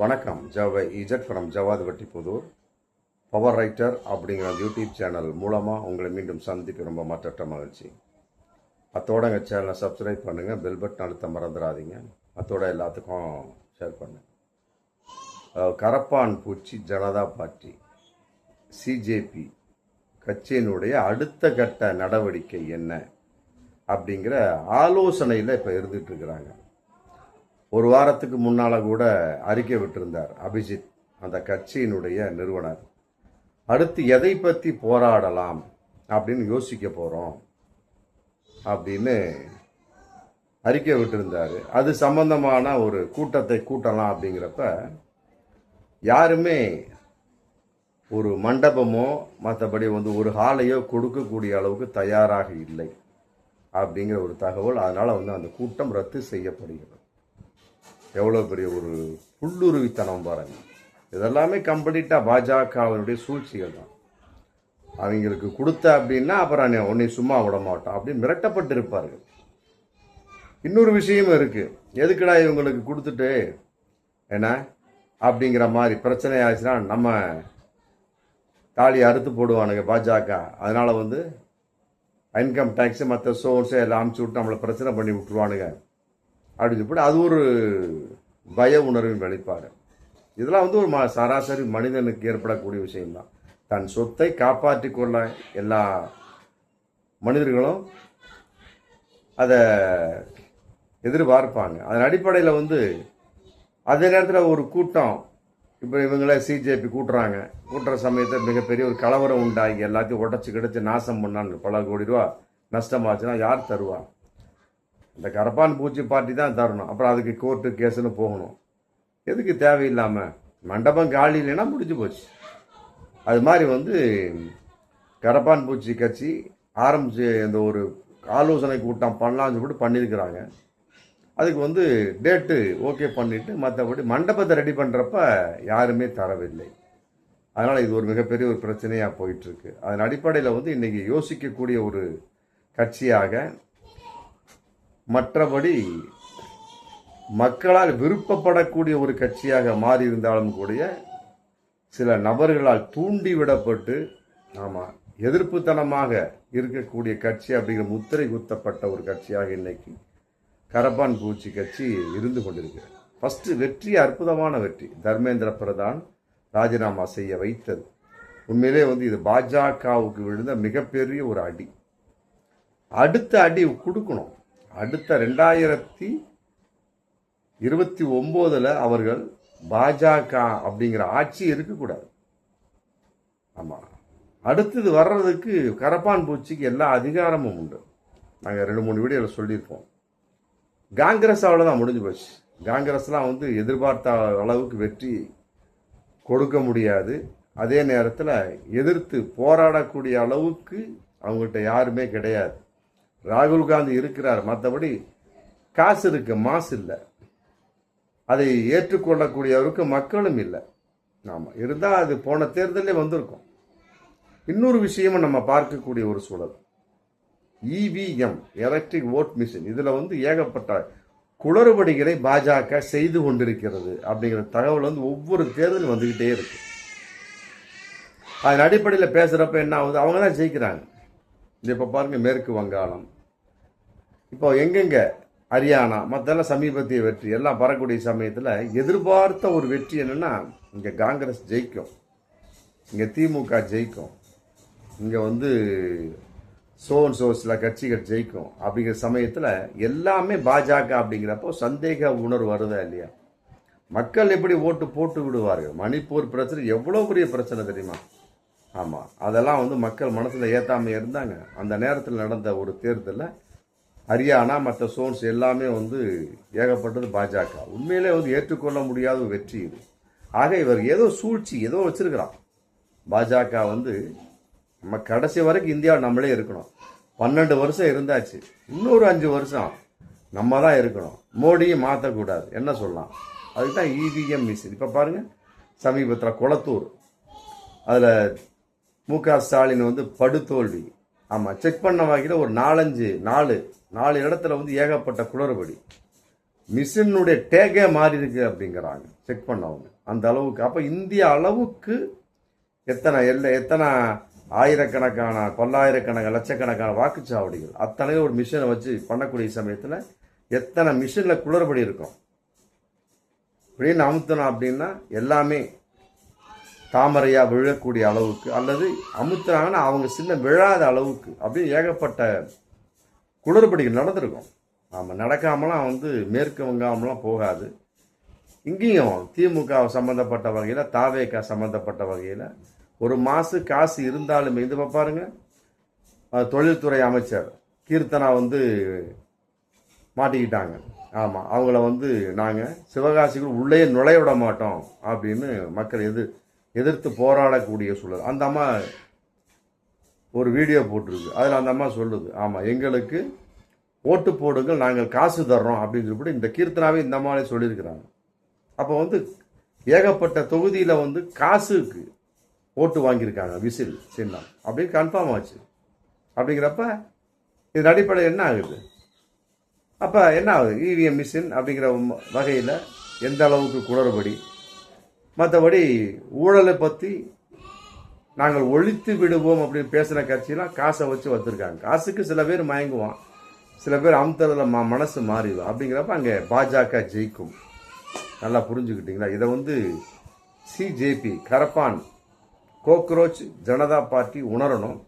வணக்கம். Z from Javad வட்டிப்புதூர். Power writer அப்படிங்கிற YouTube channel மூலமாக உங்களை மீண்டும் சந்திக்க ரொம்ப மற்ற மகிழ்ச்சி. அத்தோட எங்கள் சேனலை சப்ஸ்கிரைப் பண்ணுங்கள், பெல் பட்டன் அழுத்த மறந்துடாதீங்க. அத்தோட எல்லாத்துக்கும் ஷேர் பண்ணுங்கள். கரப்பான் பூச்சி ஜனதா பார்ட்டி சிஜேபி கட்சியினுடைய அடுத்த கட்ட நடவடிக்கை என்ன அப்படிங்கிற ஆலோசனையில் இப்போ இருந்துட்டு இருக்கிறாங்க. ஒரு வாரத்துக்கு முன்னால் கூட அறிக்கை விட்டிருந்தார் அபிஜித், அந்த கட்சியினுடைய நிறுவனர். அடுத்து எதை பற்றி போராடலாம் அப்படின்னு யோசிக்க போகிறோம் அப்படின்னு அறிக்கை விட்டிருந்தார். அது சம்பந்தமான ஒரு கூட்டத்தை கூட்டலாம் அப்படிங்கிறப்ப யாருமே ஒரு மண்டபமோ மற்றபடி ஒரு ஹாலையோ கொடுக்கக்கூடிய அளவுக்கு தயாராக இல்லை அப்படிங்கிற ஒரு தகவல். அதனால் அந்த கூட்டம் ரத்து செய்யப்படுகிறது. எவ்வளோ பெரிய ஒரு புல்லுருவித்தனம் பாருங்க. இதெல்லாமே கம்ப்ளீட்டாக பாஜகவினுடைய சூழ்ச்சிகள் தான். அவங்களுக்கு கொடுத்த அப்படின்னா அப்புறம் உன்னை சும்மா விட மாட்டோம் அப்படின்னு மிரட்டப்பட்டு இருப்பார்கள். இன்னொரு விஷயமும் இருக்கு. எதுக்குடா இவங்களுக்கு கொடுத்துட்டு என்ன அப்படிங்கிற மாதிரி பிரச்சனை ஆச்சுன்னா நம்ம தாலி அறுத்து போடுவானுங்க பாஜக. அதனால இன்கம் டேக்ஸ் மற்ற சோர்ஸை எல்லாம் அமுச்சு விட்டு நம்மளை பிரச்சனை பண்ணி விட்டுருவானுங்க அப்படின்னு சொல்லி அது ஒரு பய உணர்வின் வெளிப்பாடு. இதெல்லாம் ஒரு சராசரி மனிதனுக்கு ஏற்படக்கூடிய விஷயம்தான். தன் சொத்தை காப்பாற்றி கொள்ள எல்லா மனிதர்களும் அதை எதிர்பார்ப்பாங்க. அதன் அடிப்படையில் அதே நேரத்தில் ஒரு கூட்டம் இப்போ இவங்கள சிஜேபி கூட்டுற சமயத்தில் மிகப்பெரிய ஒரு கலவரம் உண்டாகி எல்லாத்தையும் உடச்சி கிடச்சி நாசம் பண்ணான்னு பல கோடி ரூபா நஷ்டமாச்சுன்னா யார் தருவா? இந்த கரப்பான் பூச்சி பார்ட்டி தான் தரணும். அப்புறம் அதுக்கு கோர்ட்டு கேஸுன்னு போகணும். எதுக்கு தேவையில்லாமல்? மண்டபம் காலி இல்லைன்னா முடிஞ்சு போச்சு. அது மாதிரி கரப்பான் பூச்சி கட்சி ஆரம்பிச்சு இந்த ஒரு ஆலோசனை கூட்டம் பண்ணலாம்னு சொல்லிட்டு பண்ணியிருக்கிறாங்க. அதுக்கு டேட்டு ஓகே பண்ணிவிட்டு மற்றபடி மண்டபத்தை ரெடி பண்ணுறப்ப யாருமே தரவில்லை. அதனால் இது ஒரு மிகப்பெரிய ஒரு பிரச்சனையாக போயிட்டுருக்கு. அதன் அடிப்படையில் இன்றைக்கி யோசிக்கக்கூடிய ஒரு கட்சியாக, மற்றபடி மக்களால் விருப்பப்படக்கூடிய ஒரு கட்சியாக மாறி இருந்தாலும் கூட சில நபர்களால் தூண்டிவிடப்பட்டு எதிர்ப்புத்தனமாக இருக்கக்கூடிய கட்சி அப்படிங்கிற முத்திரை குத்தப்பட்ட ஒரு கட்சியாக இன்னைக்கு கரப்பான் பூச்சி கட்சி இருந்து கொண்டிருக்கிறது. ஃபர்ஸ்ட் வெற்றி அற்புதமான வெற்றி. தர்மேந்திர பிரதான் ராஜினாமா செய்ய வைத்தது உண்மையிலே இது பாஜகவுக்கு விழுந்த மிகப்பெரிய ஒரு அடி. அடுத்த அடி கொடுக்கணும். அடுத்த 2029 அவர்கள் பாஜக அப்படிங்கிற ஆட்சி இருக்கக்கூடாது. ஆமாம், அடுத்தது வர்றதுக்கு கரப்பான் பூச்சிக்கு எல்லா அதிகாரமும் உண்டு. நாங்கள் 2-3 வீடியோவில் சொல்லியிருப்போம். காங்கிரஸ் அவ்வளோதான், முடிஞ்சு போச்சு. காங்கிரஸ்லாம் எதிர்பார்த்த அளவுக்கு வெற்றி கொடுக்க முடியாது. அதே நேரத்தில் எதிர்த்து போராடக்கூடிய அளவுக்கு அவங்கள்ட்ட யாருமே கிடையாது. ராகுல் காந்தி இருக்கிறார், மற்றபடி காசு இருக்கு, மாசு இல்லை. அதை ஏற்றுக்கொள்ளக்கூடியவருக்கு மக்களும் இல்லை. ஆமாம், இருந்தால் அது போன தேர்தலே வந்திருக்கும். இன்னொரு விஷயமும் நம்ம பார்க்கக்கூடிய ஒரு சூழல், இவிஎம் எலக்ட்ரிக் ஓட் மிஷின். இதில் ஏகப்பட்ட குளறுபடிகளை பாஜக செய்து கொண்டிருக்கிறது அப்படிங்கிற தகவல் ஒவ்வொரு தேர்தலும் வந்துக்கிட்டே இருக்கு. அதன் அடிப்படையில் பேசுகிறப்ப என்ன ஆகுது? அவங்க தான் ஜெயிக்கிறாங்க. இப்போ பாருங்க, மேற்கு வங்காளம், இப்போ எங்கெங்க ஹரியானா, மற்றெல்லாம் சமீபத்திய வெற்றி எல்லாம் வரக்கூடிய சமயத்தில் எதிர்பார்த்த ஒரு வெற்றி என்னன்னா, இங்கே காங்கிரஸ் ஜெயிக்கும், இங்கே திமுக ஜெயிக்கும், இங்கே சில கட்சிகள் ஜெயிக்கும் அப்படிங்கிற சமயத்தில் எல்லாமே பாஜக அப்படிங்கிறப்போ சந்தேக உணர்வு வருதா இல்லையா? மக்கள் எப்படி ஓட்டு போட்டு விடுவார்கள்? மணிப்பூர் பிரச்சனை எவ்வளோ பெரிய பிரச்சனை தெரியுமா? ஆமாம், அதெல்லாம் மக்கள் மனசில் ஏற்றாமல் இருந்தாங்க. அந்த நேரத்தில் நடந்த ஒரு தேர்தலில் ஹரியானா மற்ற சோன்ஸ் எல்லாமே ஏகப்பட்டது பாஜக. உண்மையிலே ஏற்றுக்கொள்ள முடியாத வெற்றி இது. ஆக இவர் ஏதோ சூழ்ச்சி ஏதோ வச்சிருக்கிறான். பாஜக நம்ம கடைசி வரைக்கும் இந்தியாவில் நம்மளே இருக்கணும். 12 வருஷம் இருந்தாச்சு, இன்னொரு 5 வருஷம் நம்ம தான் இருக்கணும். மோடியும் மாற்றக்கூடாது. என்ன சொல்லலாம்? அதுக்கு தான் இவிஎம் மிஷின். இப்போ பாருங்கள், சமீபத்தில் குளத்தூர், அதில் முக ஸ்டாலின் படுதோல்வி. ஆமாம், செக் பண்ண வகையில் ஒரு 4 இடத்துல ஏகப்பட்ட குளறுபடி. மிஷினுடைய டேகே மாறி இருக்கு அப்படிங்கிறாங்க. செக் பண்ணவங்க அந்த அளவுக்கு. அப்போ இந்திய அளவுக்கு எத்தனை ஆயிரக்கணக்கான பல்லாயிரக்கணக்கான லட்சக்கணக்கான வாக்குச்சாவடிகள் அத்தனையும் ஒரு மிஷினை வச்சு பண்ணக்கூடிய சமயத்தில் எத்தனை மிஷினில் குளறுபடி இருக்கும் அப்படின்னு அமுத்தணும் அப்படின்னா எல்லாமே தாமரையாக விழக்கூடிய அளவுக்கு, அல்லது அமுத்துறாங்கன்னா அவங்க சின்ன விழாத அளவுக்கு அப்படின்னு ஏகப்பட்ட குளறுபடிகள் நடந்திருக்கும். ஆமாம், நடக்காமலாம் மேற்கு வங்காமலாம் போகாது. இங்கேயும் திமுக சம்மந்தப்பட்ட வகையில், தாவேகா சம்மந்தப்பட்ட வகையில் ஒரு காசு இருந்தாலுமே இது பாருங்க, தொழில்துறை அமைச்சர் கீர்த்தனா மாட்டிக்கிட்டாங்க. ஆமாம், அவங்கள நாங்கள் சிவகாசிக்குள் உள்ளே நுழைய விட மாட்டோம் அப்படின்னு மக்கள் எதிர்த்து போராடக்கூடிய சூழல். அந்த அம்மா ஒரு வீடியோ போட்டிருக்கு. அதில் அந்த அம்மா சொல்லுது, ஆமாம் எங்களுக்கு ஓட்டு போடுங்கள், நாங்கள் காசு தர்றோம் அப்படின்னு சொல்லிட்டு இந்த கீர்த்தனாவே இந்த அம்மாவே சொல்லியிருக்கிறாங்க. அப்போ ஏகப்பட்ட தொகுதியில் காசுக்கு ஓட்டு வாங்கியிருக்காங்க, விசில் சின்னம் அப்படின்னு கன்ஃபார்ம் ஆச்சு. அப்படிங்கிறப்ப இதன் அடிப்படையில் என்ன ஆகுது? அப்போ என்ன ஆகுது? இவிஎம் மிஷின் அப்படிங்கிற வகையில் எந்த அளவுக்கு குளறுபடி, மற்றபடி ஊழலை பற்றி நாங்கள் ஒழித்து விடுவோம் அப்படின்னு பேசுகிற கட்சியெல்லாம் காசை வச்சு வச்சுருக்காங்க. காசுக்கு சில பேர் மயங்குவான், சில பேர் அமுத்தலில் மனசு மாறிடும். அப்படிங்கிறப்ப அங்கே பாஜக ஜெயிக்கும். நல்லா புரிஞ்சுக்கிட்டீங்களா? இதை சிஜேபி கரப்பான் கோக்ரோச் ஜனதா பார்ட்டி உணரணும்.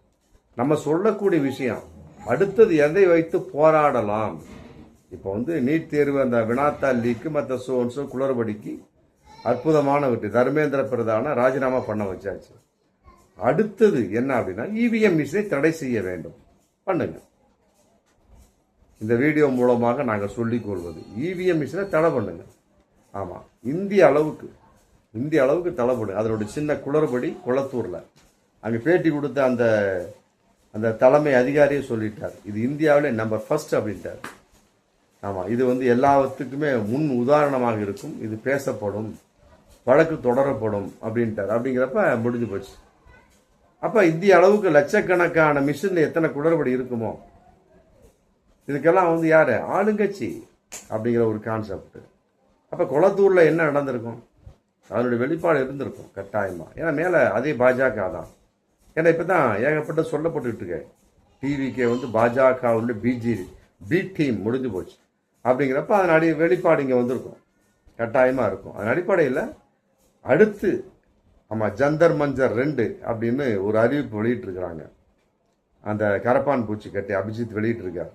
நம்ம சொல்லக்கூடிய விஷயம் அடுத்தது எதை வைத்து போராடலாம். இப்போ நீட் தேர்வு அந்த வினாத்தாள் லீக்கு மற்ற சோன்ஸோ குளறுபடிக்கு அற்புதமான வெற்றி. தர்மேந்திர பிரதான ராஜினாமா பண்ண வச்சாச்சு. அடுத்தது என்ன அப்படின்னா இவிஎம் மிஷினை தடை செய்ய வேண்டும். பண்ணுங்க. இந்த வீடியோ மூலமாக நாங்கள் சொல்லிக் கொள்வது இவிஎம் மிஷினை தடை பண்ணுங்க. ஆமாம், இந்திய அளவுக்கு தடைப்படும். அதனுடைய சின்ன குளறுபடி குளத்தூரில் அங்கே பேட்டி கொடுத்த அந்த தலைமை அதிகாரியே சொல்லிட்டார், இது இந்தியாவிலே நம்பர் ஃபர்ஸ்ட் அப்படின்ட்டார். ஆமாம், இது எல்லாத்துக்குமே முன் உதாரணமாக இருக்கும், இது பேசப்படும், வழக்கு தொடரப்படும் அப்படின்ட்டார். அப்படிங்கிறப்ப முடிஞ்சு போச்சு. அப்போ இந்திய அளவுக்கு லட்சக்கணக்கான மிஷினில் எத்தனை குளறுபடி இருக்குமோ இதுக்கெல்லாம் யார்? ஆளுங்கட்சி அப்படிங்கிற ஒரு கான்செப்ட். அப்போ குளத்தூரில் என்ன நடந்திருக்கும்? அதனுடைய வெளிப்பாடு இருந்திருக்கும் கட்டாயமாக. ஏன்னா மேலே அதே பாஜக தான். ஏன்னா இப்போ தான் ஏகப்பட்ட சொல்லப்பட்டுக்கிட்டு இருக்க டிவிக்கே பாஜக பி டீம் முடிஞ்சு போச்சு. அப்படிங்கிறப்ப அதன் வெளிப்பாடு இங்கே வந்திருக்கும், கட்டாயமாக இருக்கும். அதன் அடிப்படையில் அடுத்து ஆமாம் ஜந்தர் மஞ்சர் 2 அப்படின்னு ஒரு அறிவிப்பு வெளியிட்டிருக்கிறாங்க. அந்த கரப்பான் பூச்சி கட்டி அபிஜித் வெளியிட்டிருக்கார்.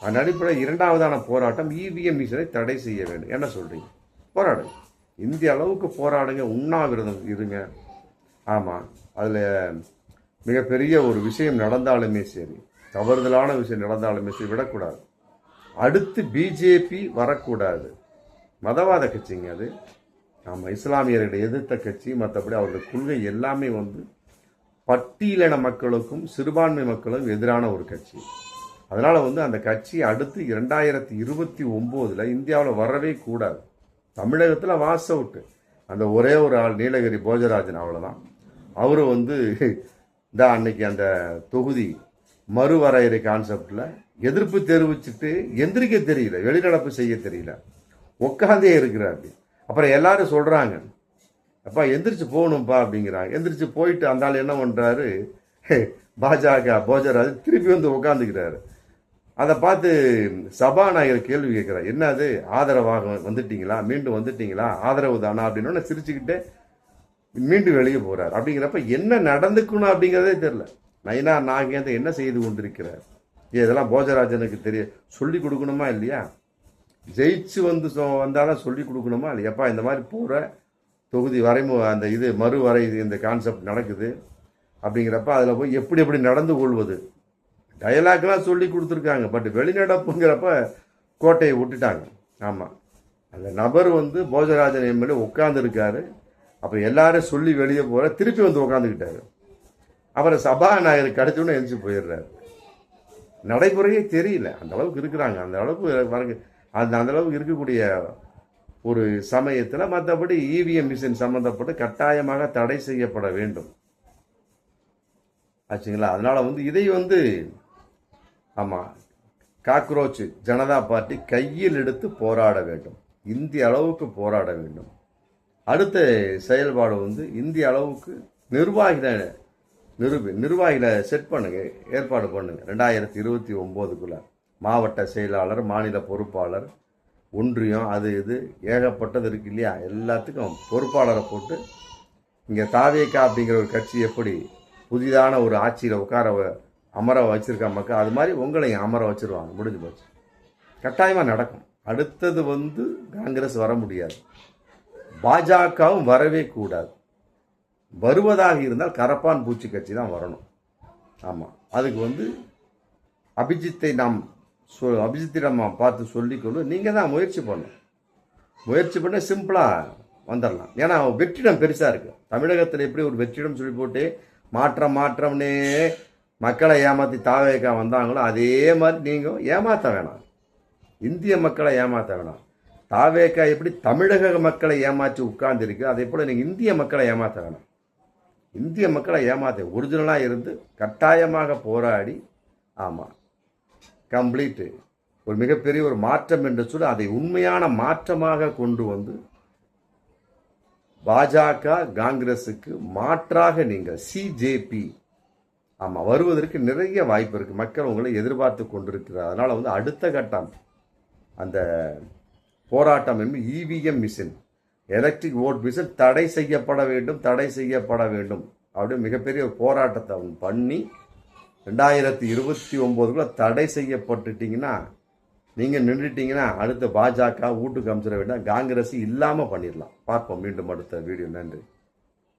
அதன் அடிப்படையில் 2வதான போராட்டம் இவிஎம் மிஷினை தடை செய்ய வேண்டும். என்ன சொல்கிறீங்க? போராடுங்க, இந்திய அளவுக்கு போராடுங்க, உண்ணாவிரதம் இருங்க. ஆமாம், அதில் மிகப்பெரிய ஒரு விஷயம் நடந்தாலுமே சரி, தவறுதலான விஷயம் நடந்தாலுமே சரி விடக்கூடாது. அடுத்து பிஜேபி வரக்கூடாது. மதவாத கட்சிங்க அது. ஆமாம், இஸ்லாமியர்களை எதிர்த்த கட்சி. மற்றபடி அவருடைய கொள்கை எல்லாமே பட்டியலின மக்களுக்கும் சிறுபான்மை மக்களுக்கும் எதிரான ஒரு கட்சி. அதனால் அந்த கட்சி அடுத்து 2029 இந்தியாவில் வரவே கூடாது. தமிழகத்தில் வாஸ் அவுட்டு. அந்த ஒரே ஒரு ஆள் நீலகிரி போஜராஜன், அவ்வளோதான். அவரு அன்னைக்கு அந்த தொகுதி மறுவரையறை கான்செப்டில் எதிர்ப்பு தெரிவிச்சுட்டு எந்திரிக்க தெரியல, வெளிநடப்பு செய்ய தெரியல, உட்காந்தே இருக்கிறாரு. அப்புறம் எல்லாரும் சொல்கிறாங்க, அப்பா எந்திரிச்சு போகணும்ப்பா அப்படிங்கிறாங்க. எந்திரிச்சு போயிட்டு அந்த ஆள் என்ன பண்ணுறாரு, பாஜக போஜராஜன் திருப்பி உட்காந்துக்கிறாரு. அதை பார்த்து சபாநாயகர் கேள்வி கேட்கிறார், என்னது ஆதரவாக வந்துட்டீங்களா, மீண்டும் வந்துட்டீங்களா, ஆதரவு தானா அப்படின்னு சிரிச்சுக்கிட்டே மீண்டும் வெளியே போறார். அப்படிங்கிறப்ப என்ன நடந்துக்கணும் அப்படிங்கிறதே தெரியல. நயினா நாகேந்திரன் என்ன செய்து கொண்டிருக்கிறார்? இதெல்லாம் போஜராஜனுக்கு சொல்லி கொடுக்கணுமா இல்லையா? ஜெயிச்சு வந்தாலும் சொல்லி கொடுக்கணுமா இல்லையாப்பா? இந்த மாதிரி போகிற தொகுதி அந்த மறுவரை இந்த கான்செப்ட் நடக்குது அப்படிங்கிறப்ப அதில் போய் எப்படி நடந்து கொள்வது? டயலாக்லாம் சொல்லி கொடுத்துருக்காங்க. பட் வெளிநடப்புங்கிறப்ப கோட்டையை விட்டுட்டாங்க. ஆமாம், அந்த நபர் போஜராஜன் எம்எல்ஏ உட்காந்துருக்காரு. அப்போ எல்லாரும் சொல்லி வெளியே போகிற திருப்பி உட்காந்துக்கிட்டாரு. அப்புறம் சபாநாயகர் கிடைச்சோன்னு எழுந்து போயிடுறாரு. நடைமுறையே தெரியல, அந்த அளவுக்கு இருக்கிறாங்க. அந்த அளவுக்கு அந்த அளவுக்கு இருக்கக்கூடிய ஒரு சமயத்தில் மற்றபடி இவிஎம் மிஷின் சம்பந்தப்பட்டு கட்டாயமாக தடை செய்யப்பட வேண்டும் ஆச்சுங்களா. அதனால இதை ஆமாம் காக்ரோச் ஜனதா பார்ட்டி கையில் எடுத்து போராட வேண்டும், இந்திய அளவுக்கு போராட வேண்டும். அடுத்த செயல்பாடு வந்து இந்திய அளவுக்கு நிர்வாகிகளை செட் பண்ணுங்க, ஏற்பாடு பண்ணுங்க. 2029 மாவட்ட செயலாளர், மாநில பொறுப்பாளர், ஒன்றியம், அது இது ஏகப்பட்டது இருக்கு இல்லையா, எல்லாத்துக்கும் பொறுப்பாளரை போட்டு இங்கே தாவேகா அப்படிங்கிற ஒரு கட்சி எப்படி புதிதான ஒரு ஆட்சியில் அமர வச்சிருக்க மக்கள், அது மாதிரி உங்களையும் அமர வச்சிருவாங்க. முடிஞ்சு போச்சு. கட்டாயமாக நடக்கும். அடுத்தது வந்து காங்கிரஸ் வர முடியாது, பாஜகவும் வரவே கூடாது. வருவதாக இருந்தால் கரப்பான் பூச்சி கட்சி தான் வரணும். ஆமாம், அதுக்கு வந்து அபிஜித்திடம் பார்த்து சொல்லிக்கொண்டு நீங்கள் தான் முயற்சி பண்ண சிம்பிளாக வந்துடலாம். ஏன்னா வெற்றிடம் பெருசாக இருக்குது. தமிழகத்தில் எப்படி ஒரு வெற்றிடம் சொல்லி போட்டு மாற்றம்னே மக்களை ஏமாற்றி தாவேக்கா வந்தாங்களோ அதே மாதிரி நீங்கள் ஏமாற்ற வேணாம், இந்திய மக்களை ஏமாற்ற வேணாம். தாவேக்கா எப்படி தமிழக மக்களை ஏமாற்றி உட்கார்ந்துருக்கு, அதே போல் நீங்கள் இந்திய மக்களை ஏமாற்ற வேணாம். இந்திய மக்களை ஏமாற்ற ஒரிஜினலாக இருந்து கட்டாயமாக போராடி, ஆமாம், கம்ப்ளீட்டு ஒரு மிகப்பெரிய ஒரு மாற்றம் என்று சொல்லி அதை உண்மையான மாற்றமாக கொண்டு வந்து பாஜக காங்கிரஸுக்கு மாற்றாக நீங்கள் சிஜேபி ஆமாம் வருவதற்கு நிறைய வாய்ப்பு இருக்குது. மக்கள் உங்களை எதிர்பார்த்து கொண்டிருக்கிறார். அதனால் வந்து அடுத்த கட்டம் அந்த போராட்டம் என்பது EVM machine, electric vote machine தடை செய்யப்பட வேண்டும் அப்படின்னு மிகப்பெரிய ஒரு போராட்டத்தை பண்ணி 2029 தடை செய்யப்பட்டுட்டீங்கன்னா, நீங்கள் நின்றுட்டீங்கன்னா அடுத்த பாஜக வீட்டுக்கு அமைச்சிட வேண்டாம், காங்கிரஸ் இல்லாமல் பண்ணிடலாம். பார்ப்போம் மீண்டும் அடுத்த வீடியோ. நன்றி.